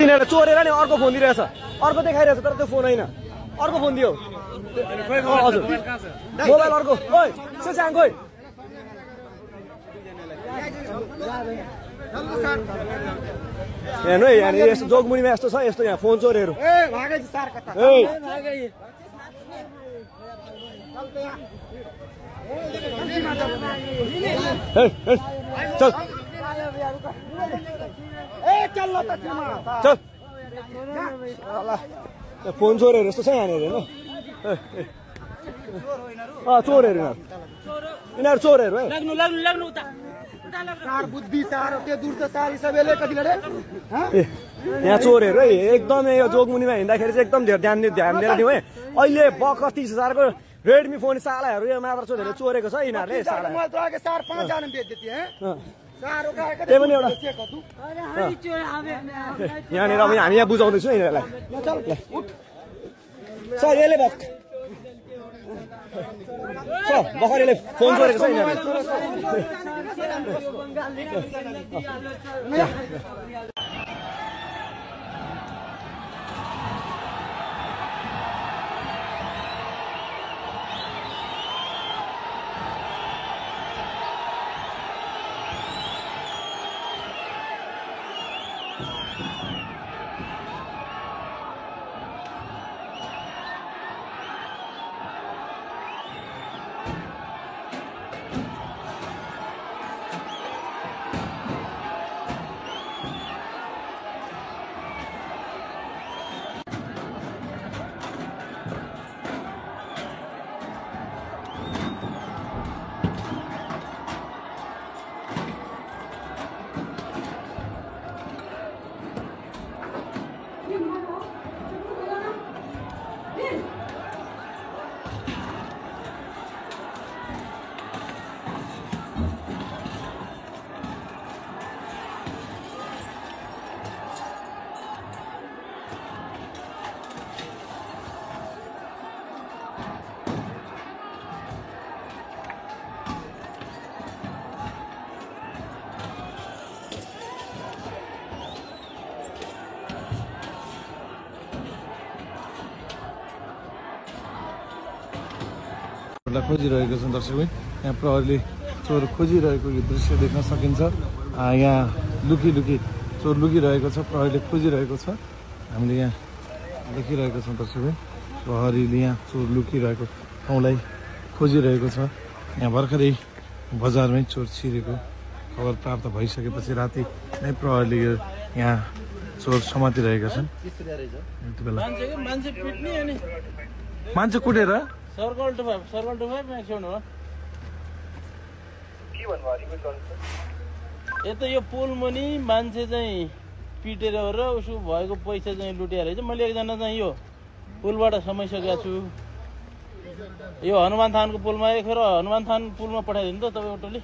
तिनीहरूले चोरेर नि अर्को फोन दिइरहेछ अर्को देखाइरहेछ तर त्यो फोन होइन अर्को फोन दियो हजुर मोबाइल अर्को ओइ सेसाङ खोइ हेर्नु है यहाँनिर यस्तो जोगमुनीमा यस्तो छ यस्तो यहाँ फोन चोरेहरू चल चल फोन चोरेहरू यस्तो छ यहाँनिर हेर्नु चोरहरू यिनीहरू चोरहरू है यहाँ चोरहरू है एकदमै यो जोगमुनीमा हिँड्दाखेरि चाहिँ एकदम धेरै ध्यान दिएर दिउँ है अहिले 32,000 को रेडमी फोन सालाहरू यो मात्र चोरेको छ यिनीहरूले त्यही पनि एउटा यहाँनिर अब हामी यहाँ बुझाउँदैछौँ यिनीहरूलाई सर यसले भर्खरले फोन चोरेको छ यिनीहरूले खोजिरहेको छ दर्शक यहाँ प्रहरीले चोर खोजिरहेको यो दृश्य देख्न सकिन्छ यहाँ लुकी चोर लुकिरहेको छ प्रहरीले खोजिरहेको छ हामीले यहाँ देखिरहेको छौँ दर्शक प्रहरीले यहाँ चोर लुकिरहेको ठाउँलाई खोजिरहेको छ यहाँ भर्खरै बजारमै चोर छिरेको खबर प्राप्त भइसकेपछि राति नै प्रहरीले यहाँ चोर समातिरहेका छन् यति बेला मान्छे कुटेर सर्कल टु फाइभ म्याक्सिमम हो यता यो पुल मुनि मान्छे चाहिँ पिटेर र उसको भएको पैसा चाहिँ लुटेर रहेछ मैले एकजना चाहिँ यो पुलबाट समाइसकेको छु यो हनुमान थानको पुलमा एक र हनुमान थान पुलमा पठाइदिनु त तपाईँ अटोले